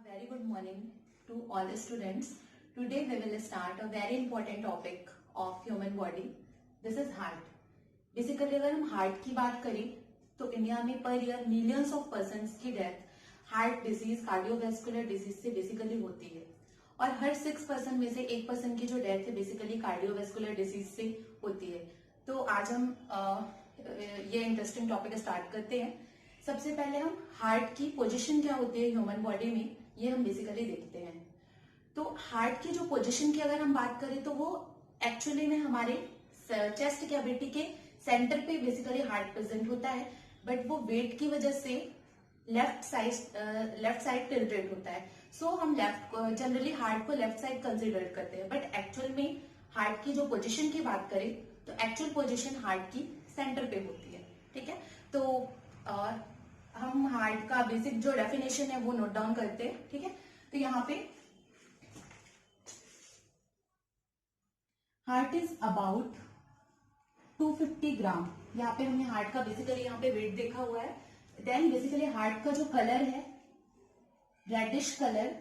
Very good morning to all the students. Today we will start a very important topic of human body. This is heart. Basically अगर हम heart की बात करें तो India में per year millions of persons की death heart disease cardiovascular disease से basically होती है और हर 6% में से 1% की जो डेथ है बेसिकली कार्डियोवैस्कुलर डिजीज से होती है। तो आज हम ये इंटरेस्टिंग टॉपिक स्टार्ट करते हैं। सबसे पहले हम हार्ट की पोजीशन क्या होती है ह्यूमन बॉडी में ये हम बेसिकली देखते हैं। तो हार्ट की जो पोजीशन की अगर हम बात करें तो वो एक्चुअली में हमारे चेस्ट कैविटी के सेंटर पे बेसिकली हार्ट प्रेजेंट होता है, बट वो वेट की वजह से लेफ्ट साइड टिल्टेड होता है। सो हम जनरली हार्ट को लेफ्ट साइड कंसिडर करते हैं, बट एक्चुअल में हार्ट की जो पोजीशन की बात करें तो एक्चुअल पोजीशन हार्ट की सेंटर पे होती है। ठीक है, तो हम हार्ट का बेसिक जो डेफिनेशन है वो नोट डाउन करते हैं। ठीक है, तो यहाँ पे हार्ट इज अबाउट 250 ग्राम। यहाँ पे हमने हार्ट का बेसिकली यहाँ पे वेट देखा हुआ है। देन बेसिकली हार्ट का जो कलर है रेडिश कलर,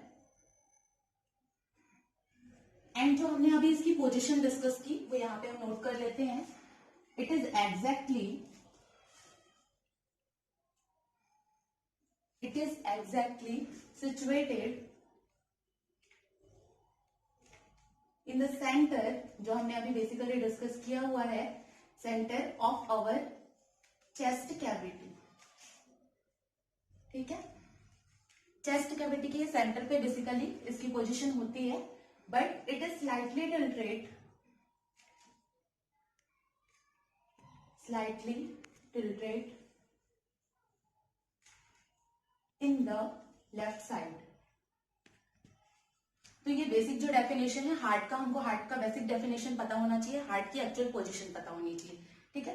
एंड जो हमने अभी इसकी पोजीशन डिस्कस की वो यहाँ पे हम नोट कर लेते हैं। It is exactly situated in the center, जो हमने अभी बेसिकली डिस्कस किया हुआ है, centre of our chest cavity. ठीक है, चेस्ट कैविटी के सेंटर पे बेसिकली इसकी पोजीशन होती है, but it is slightly tilted in the left side. तो ये बेसिक जो डेफिनेशन है हार्ट का, हमको हार्ट का बेसिक डेफिनेशन पता होना चाहिए, हार्ट की एक्चुअल पोजीशन पता होनी चाहिए। ठीक है,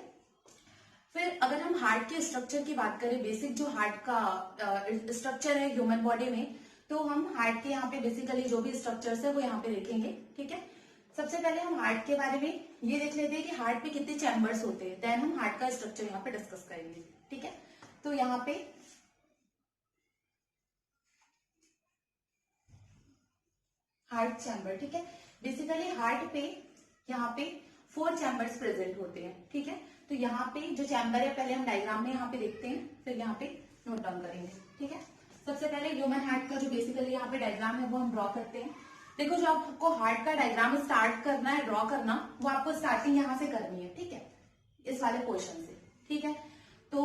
फिर अगर हम हार्ट के स्ट्रक्चर की बात करें, बेसिक जो हार्ट का स्ट्रक्चर है ह्यूमन बॉडी में, तो हम हार्ट के यहाँ पे बेसिकली जो भी स्ट्रक्चर्स है वो यहाँ पे देखेंगे। ठीक है, सबसे पहले हम हार्ट के बारे में ये देख लेते हैं कि हार्ट पे कितने चैम्बर्स होते हैं, देन हम हार्ट का स्ट्रक्चर यहाँ पे डिस्कस करेंगे। ठीक है, तो यहाँ पे हार्ट चैम्बर। ठीक है, बेसिकली हार्ट पे यहाँ पे 4 चैम्बर्स प्रेजेंट होते हैं। ठीक है, तो यहाँ पे जो चैम्बर है पहले हम डायग्राम में यहाँ पे देखते हैं, फिर यहाँ पे नोट डाउन करेंगे। ठीक है, सबसे पहले ह्यूमन हार्ट का जो बेसिकली यहाँ पे डायग्राम है वो हम ड्रॉ करते हैं। देखो, जो आपको हार्ट का डायग्राम स्टार्ट करना है, ड्रॉ करना, वो आपको स्टार्टिंग यहाँ से करनी है। ठीक है, इस वाले पोर्शन से। ठीक है, तो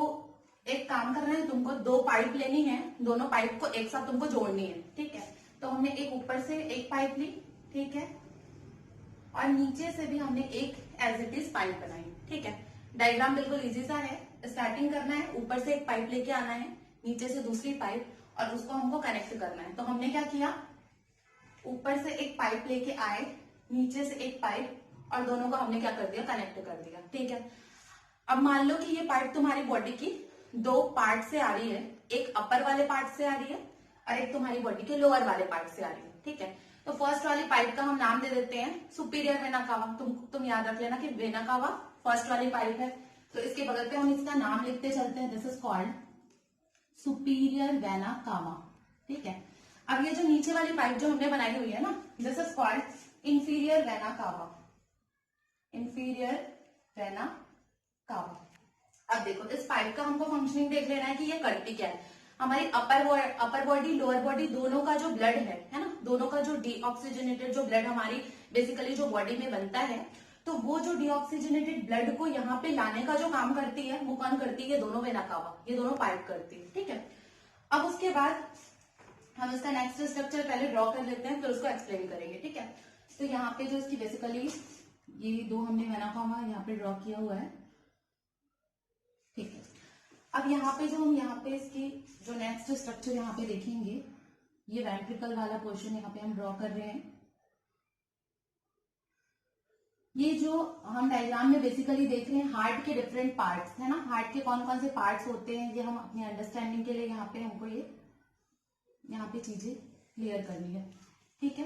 एक काम करना है, तुमको 2 पाइप लेनी है, दोनों पाइप को एक साथ तुमको जोड़नी है। ठीक है, तो हमने एक ऊपर से एक पाइप ली, ठीक है, और नीचे से भी हमने एक एज इट इज पाइप बनाई। ठीक है, डायग्राम बिल्कुल इजी सा है। स्टार्टिंग करना है, ऊपर से एक पाइप लेके आना है, नीचे से दूसरी पाइप, और उसको हमको कनेक्ट करना है। तो हमने क्या किया, ऊपर से एक पाइप लेके आए, नीचे से एक पाइप, और दोनों को हमने क्या कर दिया, कनेक्ट कर दिया। ठीक है, अब मान लो कि ये पाइप तुम्हारी बॉडी की 2 पार्ट से आ रही है, एक अपर वाले पार्ट से आ रही है और एक तुम्हारी बॉडी के लोअर वाले पार्ट से आ रही है। ठीक है, तो फर्स्ट वाली पाइप का हम नाम दे देते हैं सुपीरियर वेना कावा। तुम याद रख लेना कि वेना कावा फर्स्ट वाली पाइप है, तो इसके बगल पे हम इसका नाम लिखते चलते हैं। This is called superior vena cava. ठीक है, अब ये जो नीचे वाली पाइप जो हमने बनाई हुई है ना, this is called inferior vena cava. Inferior vena cava. अब देखो, इस पाइप का हमको फंक्शनिंग देख लेना है कि ये करती क्या है। हमारी अपर बॉडी लोअर बॉडी दोनों का जो ब्लड है ना, दोनों का जो डीऑक्सीजनेटेड जो ब्लड हमारी बेसिकली जो बॉडी में बनता है, तो वो जो डीऑक्सीजनेटेड ब्लड को यहाँ पे लाने का जो काम करती है वो कौन करती है, ये दोनों वेना कावा, ये दोनों पाइप करती है। ठीक है, अब उसके बाद हम इसका नेक्स्ट स्ट्रक्चर पहले ड्रॉ कर लेते हैं, फिर उसको एक्सप्लेन करेंगे। ठीक है, तो यहाँ पे जो इसकी बेसिकली ये 2 हमने वेना कावा यहाँ पे ड्रॉ किया हुआ है। ठीक है, अब यहाँ पे जो हम यहाँ पे इसकी जो नेक्स्ट स्ट्रक्चर यहाँ पे देखेंगे, ये वेंट्रिकल वाला पोर्शन यहाँ पे हम ड्रॉ कर रहे हैं। ये जो हम डायग्राम में बेसिकली देख रहे हैं हार्ट के डिफरेंट पार्ट्स है ना, हार्ट के कौन कौन से पार्ट्स होते हैं, ये हम अपनी अंडरस्टैंडिंग के लिए यहाँ पे हमको ये यहाँ पे चीजें क्लियर करनी है। ठीक है,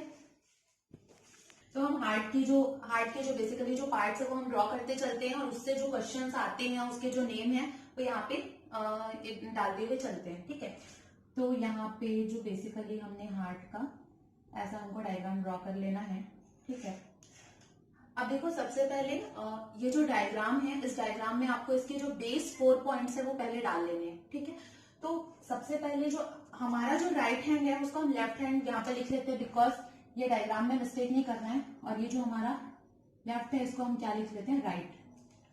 तो हम हार्ट के जो बेसिकली जो पार्ट्स है वो हम ड्रॉ करते चलते हैं, और उससे जो क्वेश्चंस आते हैं उसके जो नेम है वो यहाँ पे डालते हुए चलते हैं। ठीक है, तो यहाँ पे जो बेसिकली हमने हार्ट का ऐसा हमको डायग्राम ड्रॉ कर लेना है, ठीक है। अब देखो सबसे पहले ये जो डायग्राम है, इस डायग्राम में आपको इसके जो बेस 4 पॉइंट्स है वो पहले डाल लेने हैं, ठीक है। तो सबसे पहले जो हमारा जो राइट हैंड है उसको हम लेफ्ट हैंड यहाँ पे लिख लेते हैं, बिकॉज ये डायग्राम में मिस्टेक नहीं करना है। और ये जो हमारा लेफ्ट है इसको हम क्या लिख लेते हैं, राइट।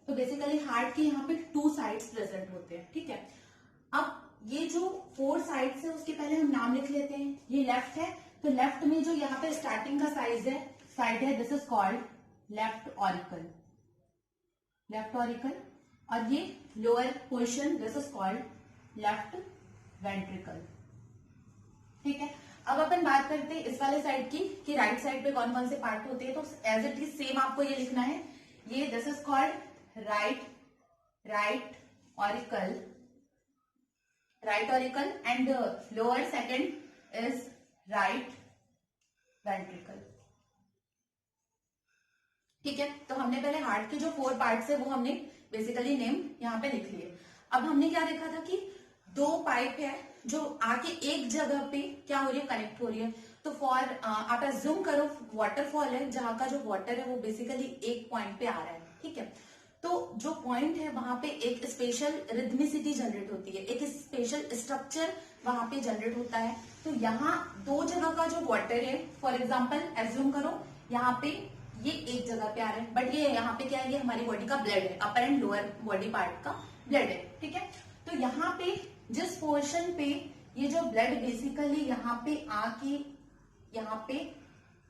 तो बेसिकली हार्ट के यहाँ पे 2 साइड्स प्रेजेंट होते हैं, ठीक है। अब ये जो 4 साइड्स है उसके पहले हम नाम लिख लेते हैं। ये लेफ्ट है, तो लेफ्ट में जो यहाँ पे स्टार्टिंग का साइड है this is called left auricle, left auricle. और ये lower portion this is called left ventricle, ठीक है। अब अपन बात करते हैं इस वाले साइड की कि राइट साइड पे कौन कौन से पार्ट होते हैं। तो एज इट इज सेम आपको ये लिखना है, ये this is called right auricle, right auricle and lower second is right ventricle, ठीक है। तो हमने पहले हार्ट के जो 4 पार्ट्स है वो हमने बेसिकली नेम यहाँ पे लिख लिए। अब हमने क्या देखा था कि 2 पाइप है जो आके एक जगह पे क्या हो रही है, कनेक्ट हो रही है। तो फॉर आप एज्यूम करो वाटरफॉल है जहां का जो वाटर है वो बेसिकली एक पॉइंट पे आ रहा है, ठीक है। तो जो पॉइंट है वहां पे एक स्पेशल रिदमिसिटी जनरेट होती है, एक स्पेशल स्ट्रक्चर वहां पे जनरेट होता है। तो यहाँ 2 जगह का जो वाटर है, फॉर एग्जाम्पल एज्यूम करो यहाँ पे ये एक जगह पे आ रहा है, बट ये यहाँ पे क्या है, ये हमारी बॉडी का ब्लड है, अपर एंड लोअर बॉडी पार्ट का ब्लड है, ठीक है। तो यहाँ पे जिस पोर्शन पे ये जो ब्लड बेसिकली यहाँ पे आके यहाँ पे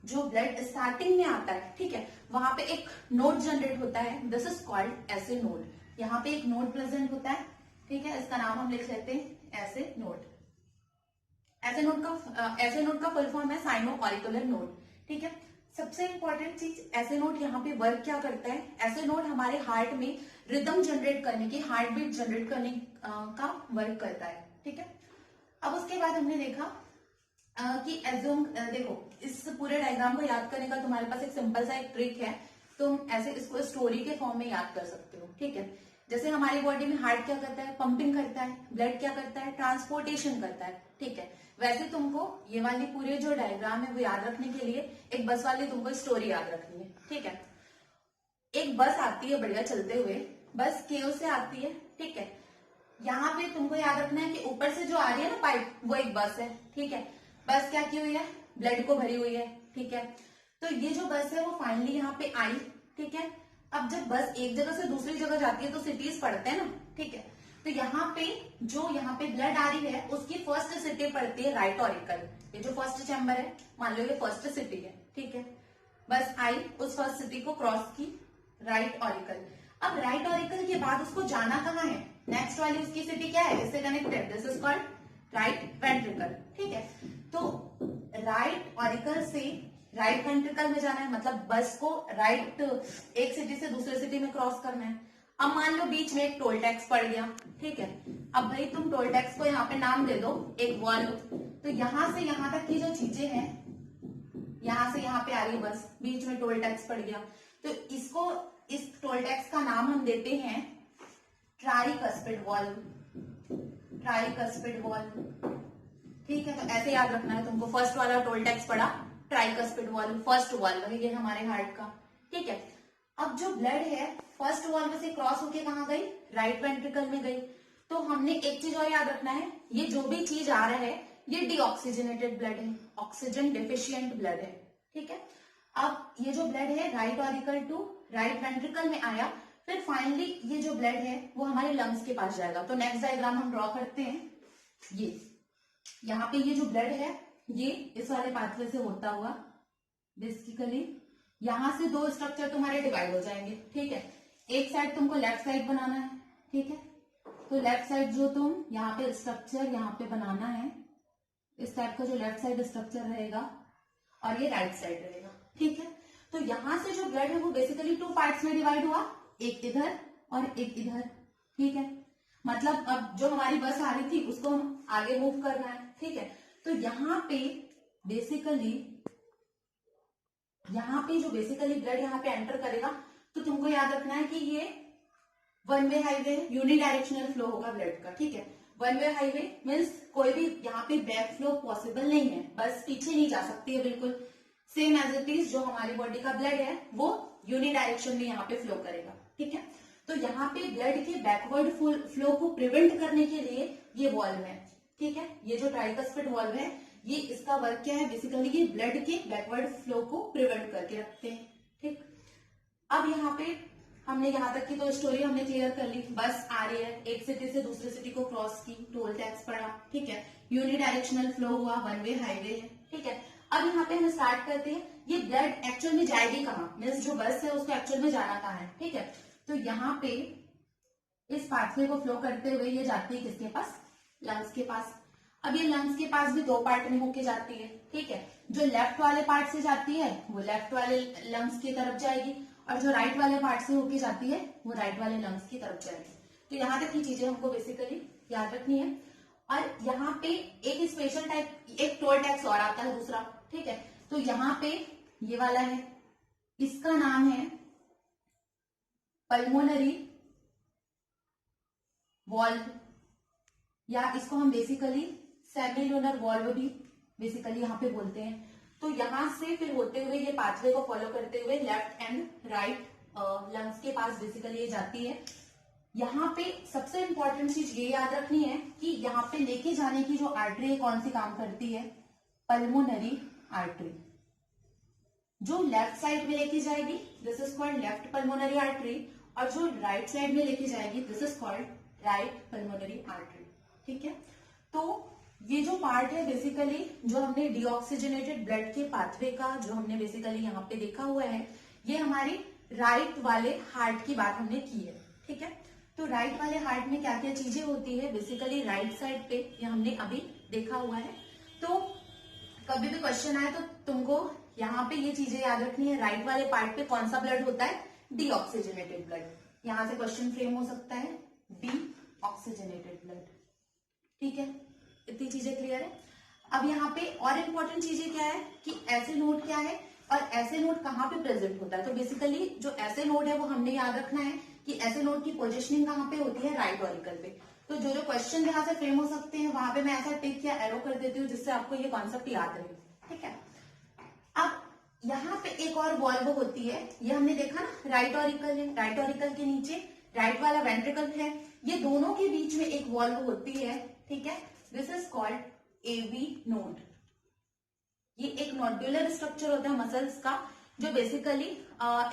जो ब्लड स्टार्टिंग में आता है, ठीक है, वहां पे एक नोड जनरेट होता है, this is called essay node. यहाँ पे एक नोड प्रेजेंट होता है, ठीक है, इसका नाम हम लिख लेते हैं एसे नोड। एसे नोड का फुल फॉर्म है साइनो ऑरिकुलर नोड, ठीक है। सबसे इंपॉर्टेंट चीज एसे नोड यहाँ पे वर्क क्या करता है, एसे नोड हमारे हार्ट में रिदम जनरेट करने की, हार्ट बीट जनरेट करने का वर्क करता है, ठीक है। अब उसके बाद हमने देखा कि एज्यूम देखो इस पूरे डायग्राम को याद करने का तुम्हारे पास एक सिंपल सा एक ट्रिक है, तुम ऐसे इसको स्टोरी के फॉर्म में याद कर सकते हो, ठीक है। जैसे हमारी बॉडी में हार्ट क्या करता है, पंपिंग करता है, ब्लड क्या करता है, ट्रांसपोर्टेशन करता है, ठीक है। वैसे तुमको ये वाली पूरे जो डायग्राम है वो याद रखने के लिए एक बस वाली तुमको स्टोरी याद रखनी है, ठीक है। एक बस आती है बढ़िया चलते हुए, बस केव से आती है, ठीक है। यहाँ पे तुमको याद रखना है कि ऊपर से जो आ रही है ना पाइप, वो एक बस है, ठीक है। बस क्या की हुई है, ब्लड को भरी हुई है, ठीक है। तो ये जो बस है वो फाइनली यहाँ पे आई, ठीक है। अब जब बस एक जगह से दूसरी जगह जाती है तो सिटीज पड़ते हैं ना, ठीक है। तो यहाँ पे जो यहाँ पे ब्लड आ रही है उसकी फर्स्ट सिटी पड़ती है राइट ऑरिकल, ये जो फर्स्ट चैम्बर है, मान लो ये फर्स्ट सिटी है, ठीक है। बस आई, उस फर्स्ट सिटी को क्रॉस की, राइट ऑरिकल। अब राइट ऑरिकल के बाद उसको जाना कहाँ है, नेक्स्ट वाली उसकी सिटी क्या है, इससे connected, this is called right ventricle, ठीक है। तो राइट ऑरिकल से राइट वेंट्रिकल में जाना है, मतलब बस को राइट एक सिटी से दूसरे सिटी में क्रॉस करना है। अब मान लो बीच में एक टोल टैक्स पड़ गया, ठीक है। अब भाई तुम टोल टैक्स को यहाँ पे नाम दे दो एक वॉल्व। तो यहां से यहां तक की जो चीजें हैं, यहां से यहाँ पे आ रही बस, बीच में टोल टैक्स पड़ गया, तो इसको, इस टोल टैक्स का नाम हम देते हैं ट्राइकस्पिड वॉल्व, ट्राइकस्पिड वॉल्व, ठीक है। तो ऐसे याद रखना है तुमको, फर्स्ट वाला टोल टैक्स पड़ा, ट्राइकस्पिड वॉल्व, फर्स्ट वॉल्व है ये हमारे हार्ट का, ठीक है। अब जो ब्लड है फर्स्ट वॉल्व से क्रॉस होके कहाँ गई, राइट वेंट्रिकल में गई। तो हमने एक चीज और याद रखना है, ये जो भी चीज आ रहा है ये डीऑक्सीजनेटेड ब्लड है, ऑक्सीजन डेफिशिएंट ब्लड है, ठीक है। अब ये जो ब्लड है right auricle to right ventricle में आया, फिर फाइनली ये जो ब्लड है वो हमारे लंग्स के पास जाएगा। तो नेक्स्ट डायग्राम हम ड्रॉ करते हैं, ये यहाँ पे ये जो ब्लड है ये इस वाले पाथवे से होता हुआ बेसिकली यहां से 2 स्ट्रक्चर तुम्हारे डिवाइड हो जाएंगे, ठीक है। एक साइड तुमको लेफ्ट साइड बनाना है, ठीक है। तो लेफ्ट साइड जो तुम यहाँ पे स्ट्रक्चर यहाँ पे बनाना है, इस टाइप का जो लेफ्ट साइड स्ट्रक्चर रहेगा, और ये राइट साइड रहेगा, ठीक है। तो यहां से जो ब्लड है वो बेसिकली 2 पार्ट्स में डिवाइड हुआ, एक इधर और एक इधर, ठीक है। मतलब अब जो हमारी बस आ रही थी उसको हम आगे मूव करना है, ठीक है। तो यहाँ पे बेसिकली जो बेसिकली ब्लड यहाँ पे एंटर करेगा, तो तुमको याद रखना है कि ये one way highway, unidirectional flow होगा ब्लड का, ठीक है। वन वे हाईवे मीन्स कोई भी यहाँ पे बैक फ्लो पॉसिबल नहीं है, बस पीछे नहीं जा सकती है बिल्कुल। सेम एज इट इज जो हमारी बॉडी का ब्लड है वो यूनिडायरेक्शन में यहाँ पे फ्लो करेगा, ठीक है। तो यहाँ पे ब्लड के बैकवर्ड फ्लो को प्रिवेंट करने के लिए ये वॉल्व है, ठीक है। ये जो ट्राइकस्पिड वॉल्व है, ये इसका वर्क क्या है, बेसिकली ये ब्लड के बैकवर्ड फ्लो को प्रिवेंट करके रखते हैं, ठीक। अब यहाँ पे हमने यहाँ तक की तो स्टोरी हमने क्लियर कर ली। बस आ रही है, एक सिटी से दूसरे सिटी को क्रॉस की, टोल टैक्स पड़ा, ठीक है, यूनिडायरेक्शनल फ्लो हुआ, वन वे हाईवे है, ठीक है। अब यहाँ पे हम स्टार्ट करते हैं, ये ब्लड एक्चुअल में जाएगी कहाँ, मीन्स जो बस है उसको एक्चुअल में जाना कहाँ है, ठीक है। तो यहाँ पे इस पाथवे को फ्लो करते हुए ये जाती है किसके पास, लंग्स के पास। अब ये लंग्स के पास भी दो पार्ट में होके जाती है, ठीक है। जो लेफ्ट वाले पार्ट से जाती है वो लेफ्ट वाले लंग्स की तरफ जाएगी, और जो राइट वाले पार्ट से होके जाती है वो राइट वाले लंग्स की तरफ जाएगी। तो यहाँ तक की चीजें हमको बेसिकली याद रखनी है। और यहाँ पे एक स्पेशल टाइप, एक टोल टैक्स और आता है दूसरा, ठीक है। तो यहाँ पे ये वाला है, इसका नाम है पल्मोनरी वॉल्व, या इसको हम बेसिकली सेमिलुनर वॉल्व भी बेसिकली यहाँ पे बोलते हैं। तो यहां से फिर होते हुए ये पाथवे को फॉलो करते हुए लेफ्ट एंड राइट लंग्स के पास बेसिकली ये जाती है। यहाँ पे सबसे इंपॉर्टेंट चीज ये याद रखनी है कि यहाँ पे लेके जाने की जो आर्टरी है कौन सी काम करती है, पल्मोनरी आर्टरी। जो लेफ्ट साइड में लेके जाएगी this is called left pulmonary artery, और जो राइट साइड में लेके जाएगी this is called right pulmonary artery, ठीक है। तो ये जो पार्ट है बेसिकली जो हमने डीऑक्सीजनेटेड ब्लड के पाथवे का जो हमने बेसिकली यहाँ पे देखा हुआ है, ये हमारी राइट वाले हार्ट की बात हमने की है, ठीक है। तो राइट वाले हार्ट में क्या क्या चीजें होती है बेसिकली राइट साइड पे, ये हमने अभी देखा हुआ है। तो कभी भी क्वेश्चन आए तो तुमको यहाँ पे ये चीजें याद रखनी है, राइट वाले पार्ट पे कौन सा ब्लड होता है, डीऑक्सीजनेटेड ब्लड। यहाँ से क्वेश्चन फ्रेम हो सकता है डीऑक्सीजनेटेड ब्लड, ठीक है। इतनी चीजें क्लियर है। अब यहाँ पे और इम्पोर्टेंट चीजें क्या है कि ऐसे नोड क्या है और ऐसे नोड कहाँ पे प्रेजेंट होता है। तो बेसिकली जो ऐसे नोड है वो हमने याद रखना है कि ऐसे नोड की पोजीशनिंग कहाँ पे होती है, राइट ऑरिकल पे। तो जो जो क्वेश्चन यहाँ से फ्रेम हो सकते हैं वहां पे मैं ऐसा टिक या एरो कर देती हूँ जिससे आपको ये कॉन्सेप्ट याद रहे, ठीक है। अब यहाँ पे एक और वॉल्व होती है, ये हमने देखा ना, राइट ऑरिकल है, राइट ऑरिकल के नीचे राइट वाला वेंट्रिकल है, ये दोनों के बीच में एक वॉल्व होती है, ठीक है। This is called AV node. ये एक नोडुलर स्ट्रक्चर होता है मसल्स का जो बेसिकली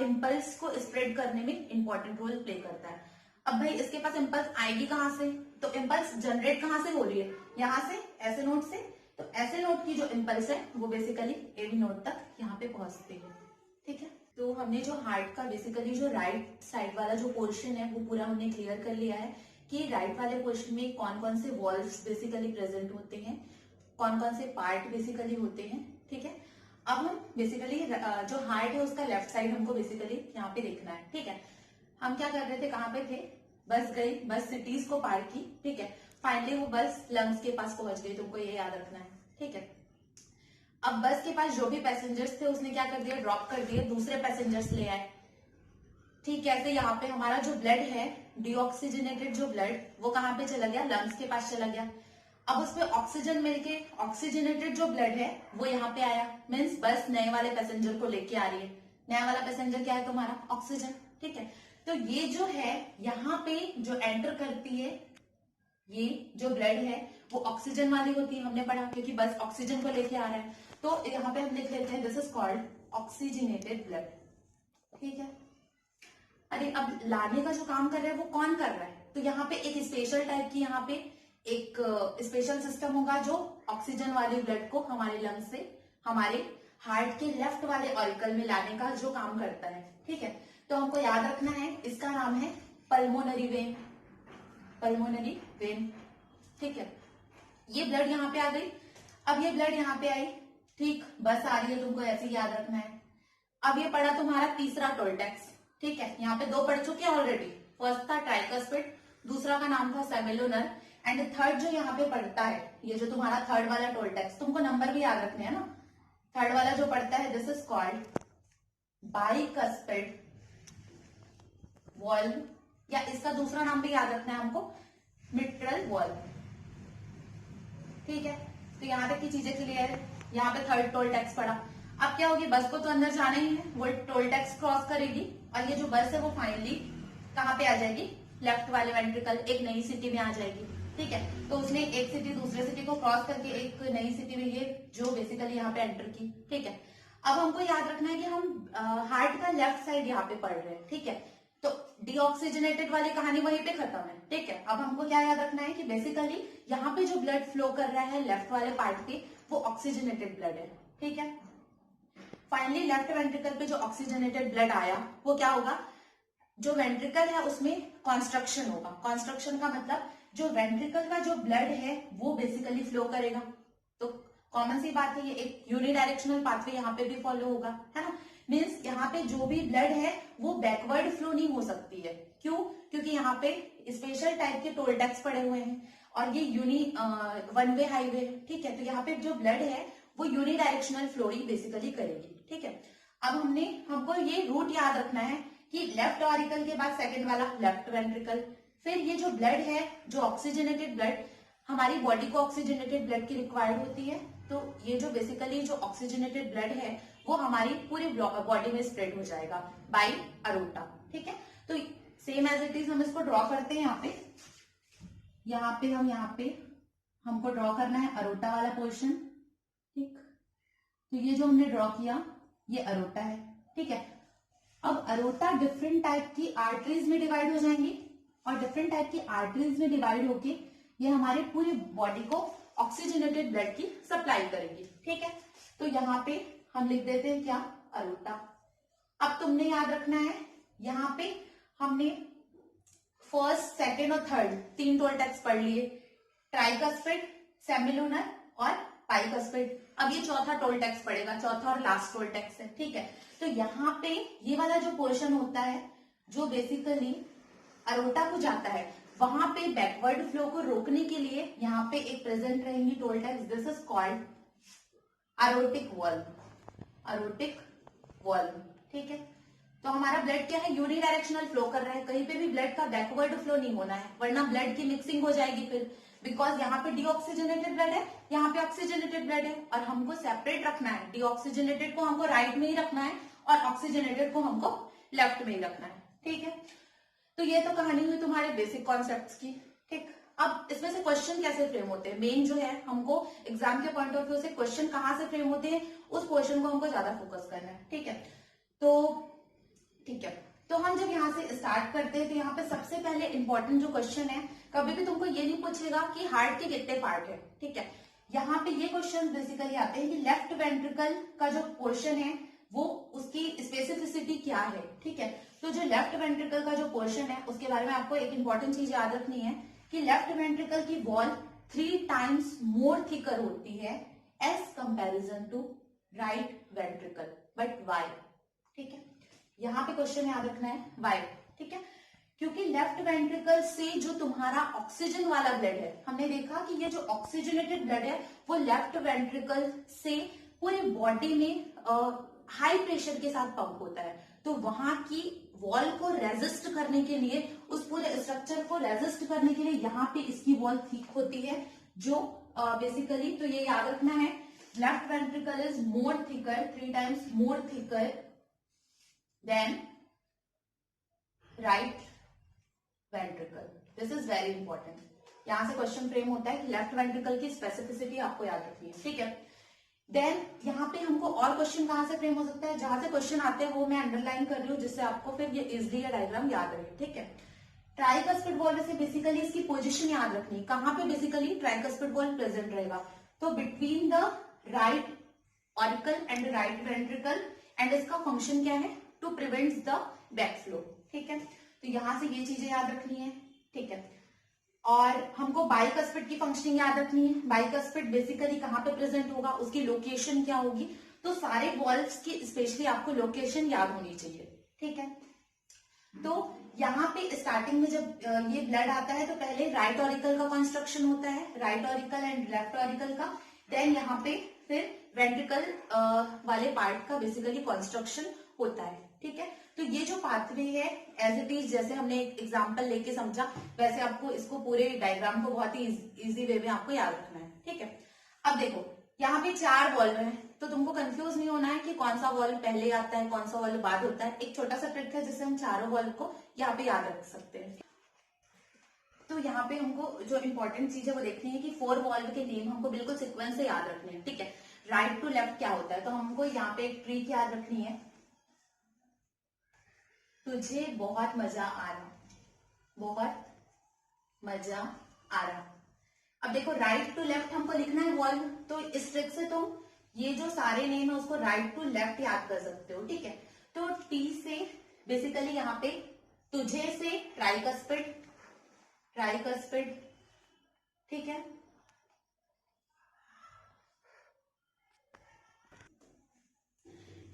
इम्पल्स को स्प्रेड करने में इंपॉर्टेंट रोल प्ले करता है। अब भाई इसके पास इम्पल्स आएगी कहां से, तो इम्पल्स जनरेट कहां से हो रही है, यहां से, ऐसे नोड से। तो ऐसे नोड की जो इम्पल्स है वो बेसिकली एवी नोड तक यहाँ पे पहुंचती है, ठीक है। तो हमने जो हार्ट का बेसिकली जो राइट साइड वाला जो पोर्शन है वो पूरा हमने क्लियर कर लिया है कि राइट वाले पोर्शन में कौन कौन से वॉल्व्स बेसिकली प्रेजेंट होते हैं, कौन कौन से पार्ट बेसिकली होते हैं, ठीक है। अब हम बेसिकली जो हार्ट है उसका लेफ्ट साइड हमको बेसिकली यहाँ पे देखना है, ठीक है। हम क्या कर रहे थे, कहाँ पे थे, बस गई, बस सिटीज को पार की, ठीक है। फाइनली वो बस लंग्स के पास पहुंच गई, तुमको ये याद रखना है, ठीक है। अब बस के पास जो भी पैसेंजर्स थे उसने क्या कर दिया, ड्रॉप कर दिए, दूसरे पैसेंजर्स ले आए, ठीक है। ऐसे यहाँ पे हमारा जो ब्लड है डीऑक्सीजनेटेड जो ब्लड वो कहाँ पे चला गया, लंग्स के पास चला गया। अब उसमें ऑक्सीजन मिलके ऑक्सीजनेटेड जो ब्लड है वो यहाँ पे आया, मीन्स बस नए वाले पैसेंजर को लेके आ रही है। नया वाला पैसेंजर क्या है तुम्हारा, ऑक्सीजन, ठीक है। तो ये जो है यहाँ पे जो एंटर करती है, ये जो ब्लड है वो ऑक्सीजन वाली होती है, हमने पढ़ा, क्योंकि बस ऑक्सीजन को लेके आ रहा है। तो यहाँ पे हम लिख लेते हैं this is called oxygenated blood, ठीक है। अरे अब लाने का जो काम कर रहा है वो कौन कर रहा है, तो यहाँ पे एक स्पेशल टाइप की यहाँ पे एक स्पेशल सिस्टम होगा जो ऑक्सीजन वाले ब्लड को हमारे लंग्स से हमारे हार्ट के लेफ्ट वाले ऑरिकल में लाने का जो काम करता है, ठीक है। तो हमको याद रखना है इसका नाम है पल्मोनरी वेन, पल्मोनरी वेन, ठीक है। ये ब्लड यहाँ पे आ गई, अब ये ब्लड यहाँ पे आई, ठीक, बस आ रही है, तुमको ऐसे ही याद रखना है। अब ये पड़ा तुम्हारा तीसरा टोल टैक्स, ठीक है। यहाँ पे दो पढ़ चुके हैं ऑलरेडी, फर्स्ट था ट्राइकस्पिड, दूसरा का नाम था सेमिलुनर, एंड थर्ड जो यहाँ पे पड़ता है, ये जो तुम्हारा थर्ड वाला टोल टैक्स, तुमको नंबर भी याद रखने हैं ना। थर्ड वाला जो पड़ता है this is called bicuspid valve, या इसका दूसरा नाम भी याद रखना है हमको, मिट्रल वॉल्व, ठीक है, तो यहाँ तक की चीजें क्लियर है। यहाँ पे थर्ड टोल टैक्स पड़ा। अब क्या होगी, बस को तो अंदर जाना ही है, वो टोल टैक्स क्रॉस करेगी और ये जो बस है वो फाइनली कहाँ पे आ जाएगी, लेफ्ट वाले वेंट्रिकल एक नई सिटी में आ जाएगी। ठीक है, तो उसने एक सिटी दूसरे सिटी को क्रॉस करके एक नई सिटी में ये जो बेसिकली यहाँ पे एंटर की। ठीक है, अब हमको याद रखना है कि हम हार्ट का लेफ्ट साइड यहाँ पे पढ़ रहे हैं। ठीक है, तो डीऑक्सीजनेटेड वाली कहानी वहीं पे खत्म है। ठीक है, अब हमको क्या याद रखना है कि बेसिकली यहाँ पे जो ब्लड फ्लो कर रहा है लेफ्ट वाले पार्ट पे वो ऑक्सीजनेटेड ब्लड है। ठीक है, फाइनली लेफ्ट वेंट्रिकल पे जो ऑक्सीजनेटेड ब्लड आया वो क्या होगा, जो वेंट्रिकल है उसमें कॉन्स्ट्रक्शन होगा। कॉन्स्ट्रक्शन का मतलब जो वेंट्रिकल का जो ब्लड है वो बेसिकली फ्लो करेगा। तो कॉमन सी बात है, ये एक यूनिडायरेक्शनल पाथवे यहाँ पे भी फॉलो होगा, है ना। मीन्स यहाँ पे जो भी ब्लड है वो बैकवर्ड फ्लो नहीं हो सकती है। क्यों? क्योंकि यहाँ पे स्पेशल टाइप के टोल टैक्स पड़े हुए हैं और ये वन वे हाईवे है। ठीक है, तो यहाँ पे जो ब्लड है वो यूनिडायरेक्शनल फ्लो ही बेसिकली करेगी। ठीक है, अब हमको ये रूट याद रखना है कि लेफ्ट ऑरिकल के बाद सेकंड वाला लेफ्ट वेंट्रिकल, फिर ये जो ब्लड है जो ऑक्सीजनेटेड ब्लड, हमारी बॉडी को ऑक्सीजनेटेड ब्लड की रिक्वायर्ड होती है। तो ये जो बेसिकली जो ऑक्सीजनेटेड ब्लड है वो हमारी पूरी बॉडी में स्प्रेड हो जाएगा बाय अरोटा। ठीक है, तो सेम एज इट इज हम इसको ड्रॉ करते हैं। यहाँ पे हमको ड्रॉ करना है अरोटा वाला पोर्शन। ठीक, तो ये जो हमने ड्रॉ किया ये अरोटा है। ठीक है, अब अरोटा डिफरेंट टाइप की आर्टरीज में डिवाइड हो जाएंगी और डिफरेंट टाइप की आर्टरीज में डिवाइड होके ये हमारे पूरी बॉडी को ऑक्सीजनेटेड ब्लड की सप्लाई करेगी। ठीक है, तो यहाँ पे हम लिख देते हैं क्या, अरोटा। अब तुमने याद रखना है यहाँ पे हमने फर्स्ट, सेकेंड और थर्ड 3 टोल टैक्स पढ़ लिए, ट्राइकस्पिड, सेमिलुनर और बाइकस्पिड। अब ये चौथा टोल टैक्स पड़ेगा, चौथा और लास्ट टोल टैक्स है। ठीक है, तो यहाँ पे ये वाला जो पोर्शन होता है जो बेसिकली अरोटा को जाता है, वहां पे बैकवर्ड फ्लो को रोकने के लिए यहाँ पे एक प्रेजेंट रहेंगी toll tax. This is called aortic valve. Aortic valve. ठीक है, तो हमारा ब्लड क्या है, यूनिडायरेक्शनल फ्लो कर रहा है, कहीं पे भी ब्लड का बैकवर्ड फ्लो नहीं होना है, वरना ब्लड की मिक्सिंग हो जाएगी फिर। बिकॉज यहाँ पे डीऑक्सीजनेटेड ब्लड है, यहाँ पे ऑक्सीजनेटेड ब्लड है और हमको सेपरेट रखना है। डीऑक्सीजनेटेड को हमको राइट में ही रखना है और ऑक्सीजनेटेड को हमको लेफ्ट में ही रखना है। ठीक है, तो ये तो कहानी हुई तुम्हारे बेसिक कॉन्सेप्ट्स की। ठीक, अब इसमें से क्वेश्चन कैसे फ्रेम होते हैं, मेन जो है हमको एग्जाम के पॉइंट ऑफ व्यू से क्वेश्चन कहाँ से फ्रेम होते हैं उस पोर्शन को हमको ज्यादा फोकस करना है। ठीक है, तो हम जब यहाँ से स्टार्ट करते हैं तो यहाँ पे सबसे पहले इंपॉर्टेंट जो क्वेश्चन है, कभी भी तुमको ये नहीं पूछेगा कि हार्ट के कितने पार्ट है। ठीक है, यहाँ पे ये क्वेश्चन बेसिकली आते हैं कि लेफ्ट वेंट्रिकल का जो पोर्शन है वो उसकी स्पेसिफिसिटी क्या है। ठीक है, तो जो लेफ्ट वेंट्रिकल का जो पोर्शन है उसके बारे में आपको एक इंपॉर्टेंट चीज याद रखनी है कि लेफ्ट वेंट्रिकल की वॉल 3 टाइम्स मोर थिकर होती है as comparison to right ventricle. But why? ठीक है, यहाँ पे क्वेश्चन याद रखना है वाई। ठीक है, क्योंकि लेफ्ट वेंट्रिकल से जो तुम्हारा ऑक्सीजन वाला ब्लड है, हमने देखा कि ये जो ऑक्सीजनेटेड ब्लड है वो लेफ्ट वेंट्रिकल से पूरे बॉडी में हाई प्रेशर के साथ पंप होता है। तो वहां की वॉल को रेजिस्ट करने के लिए, उस पूरे स्ट्रक्चर को रेजिस्ट करने के लिए यहाँ पे इसकी वॉल थिक होती है, जो बेसिकली तो ये याद रखना है, left ventricle is more thicker, 3 times more thicker than right ventricle. This is very important. यहां से क्वेश्चन फ्रेम होता है कि लेफ्ट वेंट्रिकल की स्पेसिफिसिटी आपको याद रखनी है। ठीक है, देन यहाँ पे हमको और क्वेश्चन कहां से फ्रेम हो सकता है, जहां से क्वेश्चन आते हैं वो मैं अंडरलाइन कर रही हूँ जिससे आपको फिर ये इजिली ये डायग्राम याद रहे। ठीक है, ट्राइकस्पिड वॉल से बेसिकली इसकी पोजीशन याद रखनी है, कहां पे बेसिकली ट्राइकस्पिड वॉल प्रेजेंट रहेगा। तो between the right auricle and right ventricle, and इसका फंक्शन क्या है, to prevent the back flow. ठीक है, तो यहां से ये चीजें याद रखनी है। ठीक है, और हमको बाइकस्पिड की फंक्शनिंग याद रखनी है। बाइकस्पिड बेसिकली कहां पे प्रेजेंट होगा, उसकी लोकेशन क्या होगी, तो सारे वॉल्व्स की स्पेशली आपको लोकेशन याद होनी चाहिए। ठीक है, तो यहाँ पे स्टार्टिंग में जब ये ब्लड आता है तो पहले राइट ऑरिकल का कंस्ट्रक्शन होता है, right auricle and left auricle का। देन यहाँ पे फिर वेंट्रिकल वाले पार्ट का बेसिकली कंस्ट्रक्शन होता है। ठीक है, तो ये जो पाथवे है एज इट इज, जैसे हमने एक एग्जांपल लेके समझा, वैसे आपको इसको पूरे डायग्राम को बहुत ही इजी वे में आपको याद रखना है। ठीक है, अब देखो यहाँ पे 4 वॉल्व है, तो तुमको कंफ्यूज नहीं होना है कि कौन सा वॉल्व पहले आता है कौन सा वॉल्व बाद होता है। एक छोटा सा ट्रिक है जिससे हम चारों वॉल्व को यहाँ पे याद रख सकते हैं। तो यहाँ पे हमको जो इंपॉर्टेंट चीज है वो देखनी है कि 4 वॉल्व के नेम हमको बिल्कुल सीक्वेंस से याद रखने हैं। ठीक है, राइट टू लेफ्ट क्या होता है, तो हमको यहाँ पे एक ट्रिक याद रखनी है, तुझे बहुत मजा आ रहा, बहुत मजा आ रहा। अब देखो राइट टू लेफ्ट हमको लिखना है वॉल्व, तो इस ट्रिक से तुम ये जो सारे नेम है उसको राइट टू लेफ्ट याद कर सकते हो। ठीक है, तो टी से बेसिकली यहाँ पे तुझे से ट्राइकस्पिड, ट्राइकस्पिड। ठीक है,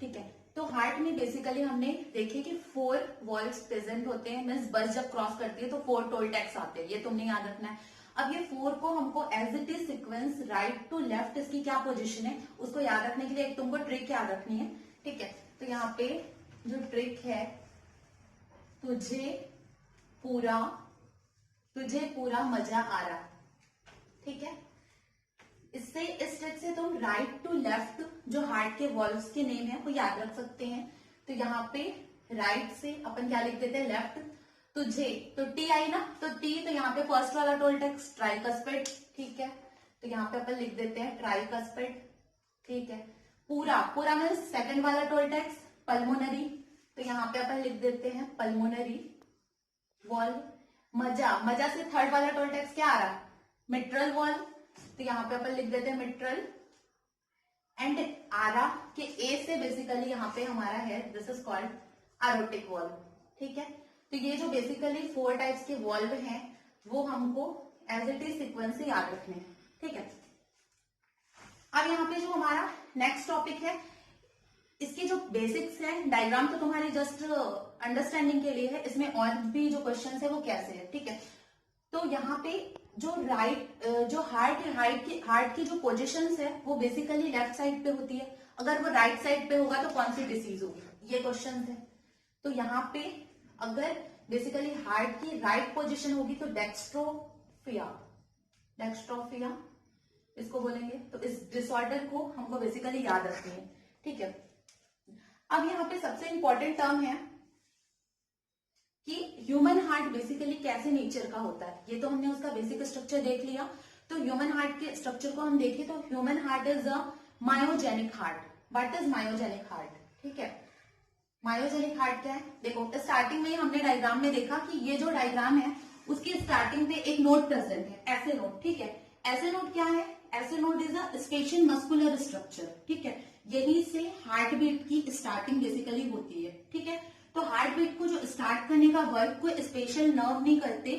ठीक है, तो हार्ट में बेसिकली हमने देखे कि 4 वॉल्व्स प्रेजेंट होते हैं, मीन्स बस जब क्रॉस करती है तो 4 टोल टैक्स आते हैं, ये तुमने याद रखना है। अब ये 4 को हमको as it is sequence right to left इसकी क्या पोजीशन है उसको याद रखने के लिए एक तुमको ट्रिक याद रखनी है। ठीक है, तो यहाँ पे जो ट्रिक है, तुझे पूरा मजा आ रहा। ठीक है, इससे इस ट्रिक से तुम राइट टू लेफ्ट जो हार्ट के वॉल्व्स के नेम है वो याद रख सकते हैं। तो यहाँ पे राइट से अपन क्या लिख देते हैं, लेफ्ट। तुझे तो टी आई ना, तो टी, तो यहाँ पे फर्स्ट वाला टोल टैक्स ट्राइकस्पिड। ठीक है, तो यहाँ पे अपन लिख देते हैं ट्राइकस्पिड। ठीक है, पूरा मीन्स सेकंड वाला टोल टैक्स पल्मोनरी, तो यहाँ पे अपन लिख देते हैं पल्मोनरी वॉल्व। मजा से थर्ड वाला टोल टैक्स क्या आ रहा, मिट्रल वॉल्व, तो यहाँ पे अपन लिख देते हैं मिट्रल। एंड आरा के ए से बेसिकली यहाँ पे हमारा है, this is called aortic valve. ठीक है, तो ये जो बेसिकली 4 टाइप्स के वॉल्व हैं वो हमको एज इट इज सीक्वेंस से याद रखने हैं। ठीक है, अब यहाँ पे जो हमारा नेक्स्ट टॉपिक है, इसके जो बेसिक्स है, डायग्राम तो तुम्हारी जस्ट अंडरस्टैंडिंग के लिए है, इसमें और भी जो क्वेश्चन है वो कैसे है। ठीक है, तो यहाँ पे जो जो हार्ट की जो पोजीशंस है वो बेसिकली लेफ्ट साइड पे होती है, अगर वो राइट साइड पे होगा तो कौन सी डिसीज होगी, ये क्वेश्चन है। तो यहाँ पे अगर बेसिकली हार्ट की राइट पोजीशन होगी तो डेक्स्ट्रोफिया, डेक्स्ट्रोफिया इसको बोलेंगे। तो इस डिसऑर्डर को हमको बेसिकली याद रखनी है। ठीक है, अब यहाँ पे सबसे इंपॉर्टेंट टर्म है कि ह्यूमन हार्ट बेसिकली कैसे नेचर का होता है, ये तो हमने उसका बेसिक स्ट्रक्चर देख लिया। तो ह्यूमन हार्ट के स्ट्रक्चर को हम देखें तो human heart is a myogenic heart. What is myogenic heart, ठीक है, मायोजेनिक हार्ट क्या है, देखो स्टार्टिंग में ही हमने डायग्राम में देखा कि ये जो डायग्राम है उसकी स्टार्टिंग पे एक नोड प्रेजेंट है, ऐसे नोड। ठीक है, ऐसे नोड क्या है, ऐसे node is a special muscular structure. ठीक है, यहीं से हार्ट बीट की स्टार्टिंग बेसिकली होती है। ठीक है, तो हार्ट बीट को जो स्टार्ट करने का वर्क कोई स्पेशल नर्व नहीं करते,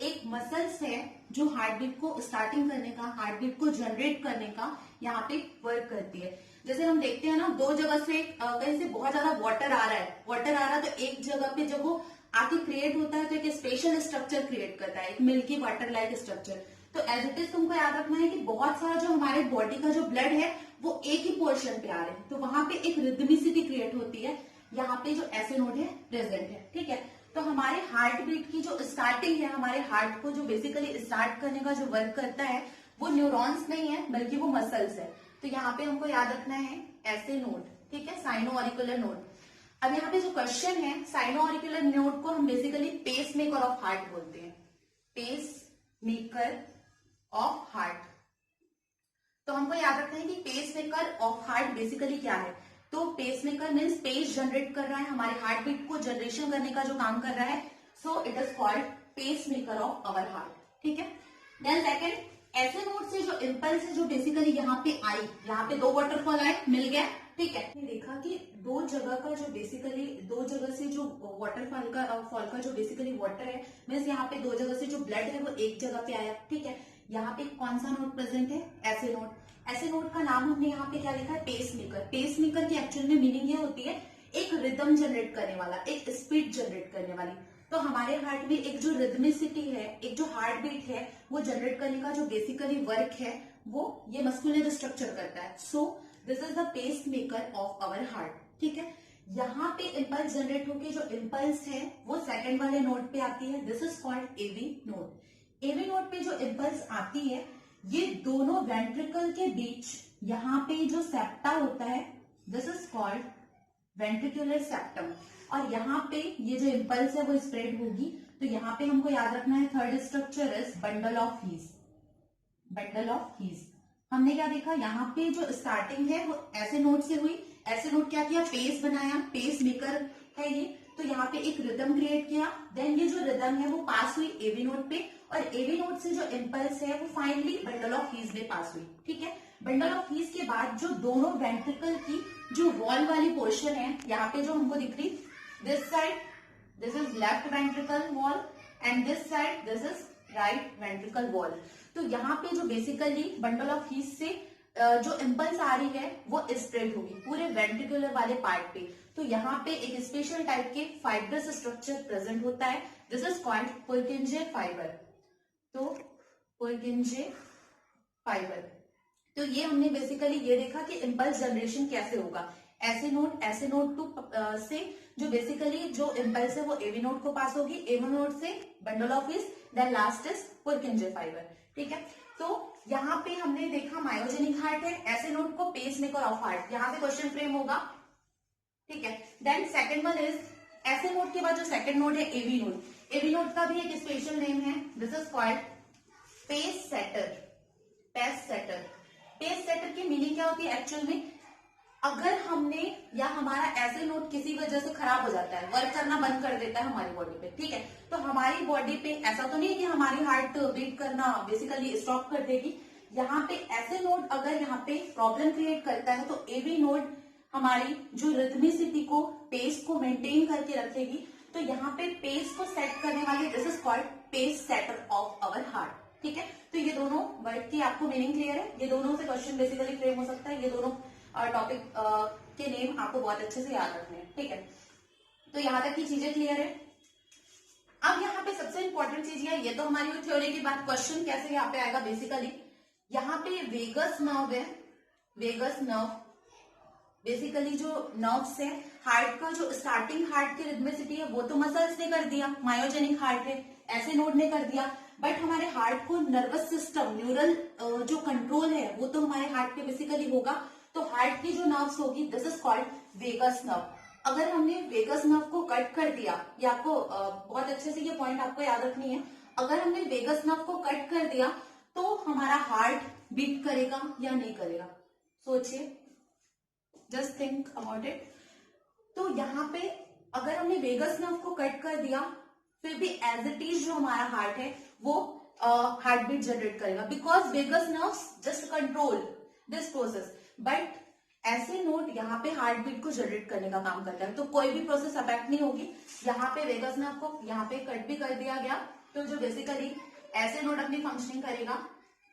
एक मसल्स है जो हार्ट बीट को स्टार्टिंग करने का, हार्ट बीट को जनरेट करने का यहाँ पे वर्क करती है। जैसे हम देखते हैं ना, 2 जगह से कहीं से बहुत ज्यादा वाटर आ रहा है, तो एक जगह पे जब वो आके क्रिएट होता है तो एक स्पेशल स्ट्रक्चर क्रिएट करता है, एक मिल्की वाटर लाइक स्ट्रक्चर। तो एज इट इज तुमको याद रखना है कि बहुत सारा जो हमारे बॉडी का जो ब्लड है वो एक ही पोर्शन पे आ रहे हैं, तो वहां पे एक रिदमिसिटी क्रिएट होती है, यहाँ पे जो ऐसे नोड है प्रेजेंट है। ठीक है, तो हमारे हार्ट बीट की जो स्टार्टिंग है, हमारे हार्ट को जो बेसिकली स्टार्ट करने का जो वर्क करता है वो न्यूरॉन्स नहीं है बल्कि वो मसल्स है। तो यहाँ पे हमको याद रखना है ऐसे नोड। ठीक है, साइनो ऑरिकुलर नोड। अब यहाँ पे जो क्वेश्चन है, साइनो ऑरिकुलर नोड को हम basically pace maker of heart बोलते हैं, पेस मेकर ऑफ हार्ट। तो हमको याद रखना है कि pace maker of heart basically क्या है, तो pace maker means pace generate कर रहा है, हमारे हार्ट बीट को जनरेशन करने का जो काम कर रहा है, so it is called pace maker of our heart. ठीक है, देन सेकेंड, ऐसे नोड से जो इम्पल्स है जो बेसिकली यहाँ पे आई, यहाँ पे 2 वाटरफॉल आए, मिल गया। ठीक है, देखा कि 2 जगह का जो बेसिकली 2 जगह से जो वाटरफॉल का जो बेसिकली वाटर है, मीन्स यहाँ पे 2 जगह से जो ब्लड है वो एक जगह पे आया। ठीक है, यहाँ पे कौन सा नोड प्रेजेंट है, ऐसे नोड। ऐसे नोड का नाम हमने यहाँ पे क्या लिखा है, पेस मेकर। पेस मेकर की एक्चुअल में मीनिंग ये होती है एक रिदम जनरेट करने वाला, एक स्पीड जनरेट करने वाली। तो हमारे हार्ट में एक जो रिदमिसिटी है, एक जो हार्ट बीट है वो जनरेट करने का जो बेसिकली वर्क है वो ये मस्कुलर स्ट्रक्चर करता है। So this is the pace maker of our heart, ठीक है। यहाँ पे इंपल्स जनरेट होके जो इंपल्स है वो सेकंड वाले नोड पे आती है, this is called AV node. AV node पे जो इंपल्स आती है ये दोनों वेंट्रिकल के बीच यहाँ पे जो सेप्टा होता है, this is called ventricular septum, और यहाँ पे ये जो इंपल्स है वो स्प्रेड होगी। तो यहाँ पे हमको याद रखना है third structure is bundle of His. Bundle of His हमने क्या देखा, यहाँ पे जो स्टार्टिंग है वो ऐसे नोड से हुई, ऐसे नोड क्या किया, पेस बनाया, पेस मेकर है ये, तो यहाँ पे एक रिदम क्रिएट किया, देन ये जो रिदम है वो पास हुई एवी नोड पे, और एवी नोड से जो इंपल्स है वो फाइनली बंडल ऑफ हीज में पास हुई, ठीक है। बंडल ऑफ हीज के बाद जो दोनों वेंट्रिकल की जो वॉल वाली पोर्शन है, यहाँ पे जो हमको दिख रही, this side this is left ventricle wall and this side this is right ventricle wall. तो यहाँ पे जो बेसिकली बंडल ऑफ हीज से जो इंपल्स आ रही है वो स्प्रेड होगी पूरे वेंट्रिकुलर वाले पार्ट पे। तो यहाँ पे एक स्पेशल टाइप के फाइब्रस स्ट्रक्चर प्रेजेंट होता है, दिस इज कॉल्ड पुर्किंजे फाइबर। तो पुर्किंजे फाइबर, तो ये हमने बेसिकली ये देखा कि इंपल्स जनरेशन कैसे होगा, ऐसे नोड टू से जो बेसिकली जो इंपल्स है वो एवी नोड को पास होगी, एवी नोड से bundle of His, then last is Purkinje fibre, ठीक है। तो यहाँ पे हमने देखा मायोजेनिक हार्ट है, ऐसे नोड को पेस मेकर ऑफ हार्ट, यहाँ से क्वेश्चन फ्रेम होगा, ठीक है। देन सेकंड वन इज ऐसे नोड के बाद जो सेकंड नोड है एवी नोड, एवी नोड का भी एक स्पेशल नेम है, this is called pacesetter. Pacesetter, pacesetter की मीनिंग क्या होती है एक्चुअल में, अगर हमने या हमारा ऐसे नोड किसी वजह से खराब हो जाता है, वर्क करना बंद कर देता है हमारी बॉडी पे, ठीक है, तो हमारी बॉडी पे ऐसा तो नहीं है कि हमारी हार्ट बीट करना बेसिकली स्टॉप कर देगी, यहाँ पे ऐसे नोड अगर यहाँ पे प्रॉब्लम क्रिएट करता है तो एवी नोड हमारी जो रिथमिसिटी को, पेस को मेंटेन करके रखेगी। तो यहाँ पे पेस को सेट करने वाले, this is called pacesetter of our heart, ठीक है। तो ये दोनों वर्ड की आपको मीनिंग क्लियर है, ये दोनों से क्वेश्चन बेसिकली फ्रेम हो सकता है, ये दोनों टॉपिक के नेम आपको बहुत अच्छे से याद रखने हैं, ठीक है। तो यहाँ तक की चीजें क्लियर है। अब यहाँ पे सबसे इंपॉर्टेंट चीज ये तो हमारी थ्योरी की बात, क्वेश्चन कैसे यहाँ पे आएगा, बेसिकली यहाँ पे वेगस नर्व है, वेगस नर्व बेसिकली जो नर्व्स है, हार्ट का जो स्टार्टिंग हार्ट की रिदमिसिटी है वो तो मसल्स ने कर दिया, मायोजेनिक हार्ट है, ऐसे नोड ने कर दिया, बट हमारे हार्ट को नर्वस सिस्टम, न्यूरल जो कंट्रोल है वो तो हमारे हार्ट पे बेसिकली होगा। तो हार्ट की जो नर्व्स होगी, this is called vagus nerve. अगर हमने वेगस नर्व को कट कर दिया, ये आपको बहुत अच्छे से ये पॉइंट आपको याद रखनी है, अगर हमने वेगस नर्व को कट कर दिया तो हमारा हार्ट बीट करेगा या नहीं करेगा, सोचिए, जस्ट थिंक अबाउट इट। तो यहाँ पे अगर हमने वेगस नर्व को कट कर दिया फिर भी एज इट इज जो हमारा हार्ट है वो हार्ट बीट जनरेट करेगा, because vagus nerves just control this process, but ऐसे नोड यहाँ पे हार्ट बीट को जनरेट करने का काम करता है। तो कोई भी प्रोसेस अफेक्ट नहीं होगी, यहाँ पे वेगस नर्व को यहाँ पे कट भी कर दिया गया तो जो बेसिकली ऐसे नोड अपनी फंक्शनिंग करेगा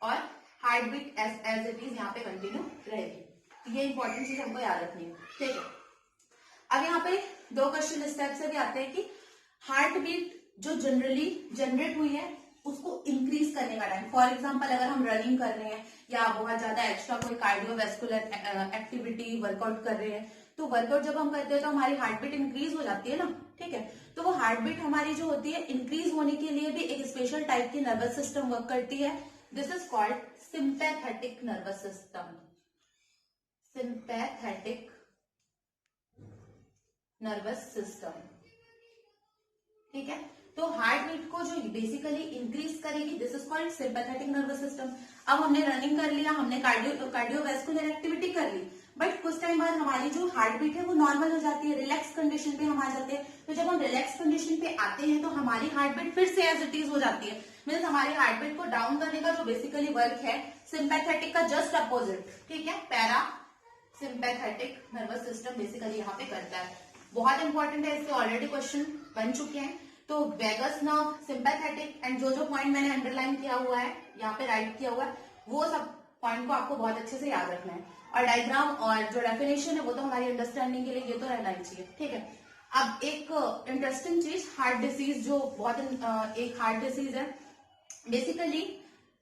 और heartbeat as it is यहाँ पे कंटिन्यू रहेगी। ये इंपॉर्टेंट चीज हमको याद रखनी है, ठीक है। अब यहाँ पे दो क्वेश्चन इस टाइप से भी आते हैं कि हार्ट बीट जो जनरली जनरेट हुई है उसको इंक्रीज करने का टाइम, फॉर एग्जांपल अगर हम रनिंग कर रहे हैं या बहुत ज्यादा एक्स्ट्रा कोई कार्डियोवैस्कुलर एक्टिविटी वर्कआउट कर रहे हैं, तो वर्कआउट जब हम करते हैं तो हमारी हार्ट बीट इंक्रीज हो जाती है ना, ठीक है। तो वो हार्ट बीट हमारी जो होती है इंक्रीज होने के लिए भी एक स्पेशल टाइप की नर्वस सिस्टम वर्क करती है, this is called sympathetic nervous system. Sympathetic nervous system, ठीक है। तो हार्ट बीट को जो बेसिकली इंक्रीज करेगी, this is called sympathetic nervous system. अब हमने रनिंग कर लिया, हमने कार्डियोवैस्कुलर एक्टिविटी कर ली, बट कुछ टाइम बाद हमारी जो हार्ट बीट है वो नॉर्मल हो जाती है, रिलैक्स कंडीशन पे हम आ जाते हैं। तो जब हम रिलैक्स कंडीशन पे आते हैं तो हमारी हार्ट बीट फिर से एज इट इज हो जाती है, मीन्स हमारी हार्ट बीट को डाउन करने का जो बेसिकली वर्क है सिंपैथेटिक का जस्ट अपोजिट, ठीक है, para sympathetic nervous system basically यहाँ पे करता है। बहुत इंपॉर्टेंट है, इसके ऑलरेडी क्वेश्चन बन चुके हैं। तो वेगस नर्व, सिंपैथेटिक एंड जो जो पॉइंट मैंने अंडरलाइन किया हुआ है यहाँ पे राइट किया हुआ है, वो सब पॉइंट को आपको बहुत अच्छे से याद रखना है। और डायग्राम और जो डेफिनेशन है वो तो हमारी अंडरस्टैंडिंग के लिए ये तो रहना ही चाहिए, ठीक है। अब एक इंटरेस्टिंग चीज, हार्ट डिसीज जो बहुत एक हार्ट डिसीज है, बेसिकली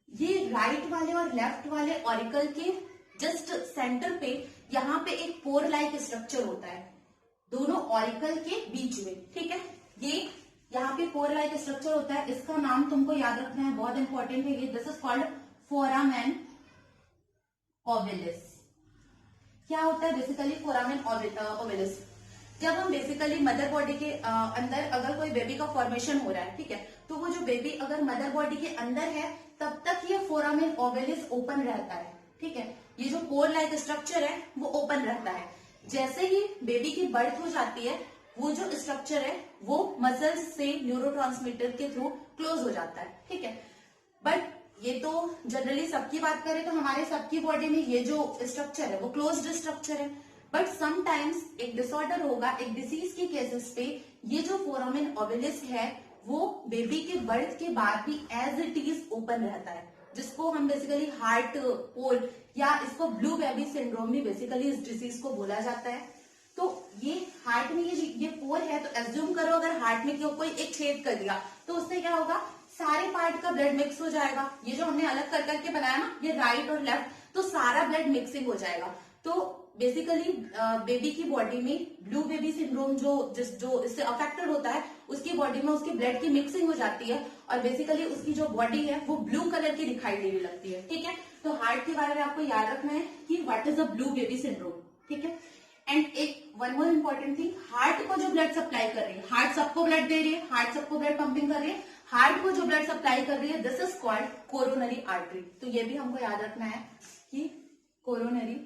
ये राइट वाले और लेफ्ट वाले ऑरिकल के जस्ट सेंटर पे यहाँ पे एक पोर लाइक स्ट्रक्चर होता है दोनों ऑरिकल के बीच में, ठीक है। ये यहाँ पे पोर लाइक स्ट्रक्चर होता है, इसका नाम तुमको याद रखना है, बहुत इंपॉर्टेंट है ये। This is called foramen ovalis. क्या होता है बेसिकली फोरामेन ओविलिस? जब हम बेसिकली मदर बॉडी के अंदर अगर कोई बेबी का फॉर्मेशन हो रहा है, ठीक है, तो वो जो बेबी अगर मदर बॉडी के अंदर है तब तक ये फोरामेन ओविलिस ओपन रहता है, ठीक है। ये जो पोर लाइक स्ट्रक्चर है वो ओपन रहता है। जैसे ही बेबी की बर्थ हो जाती है वो जो स्ट्रक्चर है वो मसल्स से न्यूरोट्रांसमीटर के थ्रू क्लोज हो जाता है, ठीक है। बट ये तो जनरली सबकी बात करें तो हमारे सबकी बॉडी में ये जो स्ट्रक्चर है वो क्लोज्ड स्ट्रक्चर है। बट समटाइम्स एक डिसऑर्डर होगा, एक डिसीज के केसेस पे ये जो फोरामेन ओविलिस है वो बेबी के बर्थ के बाद भी एज इट इज ओपन रहता है, जिसको हम बेसिकली हार्ट पोल या इसको ब्लू बेबी सिंड्रोम भी बेसिकली इस डिसीज को बोला जाता है। तो ये हार्ट में ये पोर है, तो एज्यूम करो अगर हार्ट में कोई एक छेद कर दिया तो उससे क्या होगा, सारे पार्ट का ब्लड मिक्स हो जाएगा। ये जो हमने अलग कर करके बनाया ना, ये राइट और लेफ्ट, तो सारा ब्लड मिक्सिंग हो जाएगा। तो बेसिकली बेबी की बॉडी में ब्लू बेबी सिंड्रोम जो इससे अफेक्टेड होता है उसकी बॉडी में उसके ब्लड की मिक्सिंग हो जाती है और बेसिकली उसकी जो बॉडी है वो ब्लू कलर की दिखाई देने लगती है, ठीक है। तो हार्ट के बारे में आपको याद रखना है कि what is a blue baby syndrome, ठीक है। एंड एक one more important thing, heart को जो ब्लड सप्लाई कर रही है, हार्ट सबको ब्लड दे रही है, हार्ट सबको ब्लड पंपिंग कर रही है, हार्ट को जो ब्लड सप्लाई कर रही है this is called coronary artery. तो ये भी हमको याद रखना है कि कोरोनरी,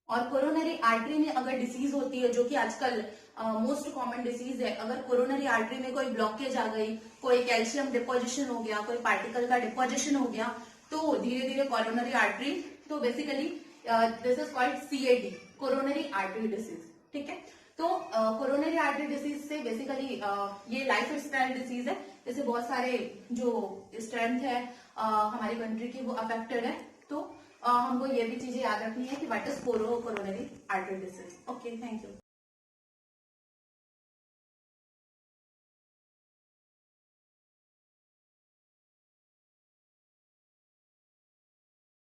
और कोरोनरी आर्टरी में अगर डिसीज होती है जो कि आजकल मोस्ट कॉमन डिसीज है, अगर कोरोनरी आर्टरी में कोई ब्लॉकेज आ गई, कोई कैल्शियम डिपोजिशन हो गया, कोई पार्टिकल का डिपोजिशन हो गया, तो धीरे धीरे कोरोनरी आर्टरी, तो basically this is called CAD, coronary artery disease, ठीक है। तो कोरोनरी आर्टरी डिसीज से बेसिकली ये लाइफ स्टाइल डिसीज है, जैसे बहुत सारे जो स्ट्रेंथ है हमारी कंट्री की वो अफेक्टेड है। तो हमको ये भी चीजें याद रखनी है कि what is coronary artery disease. Okay, thank you.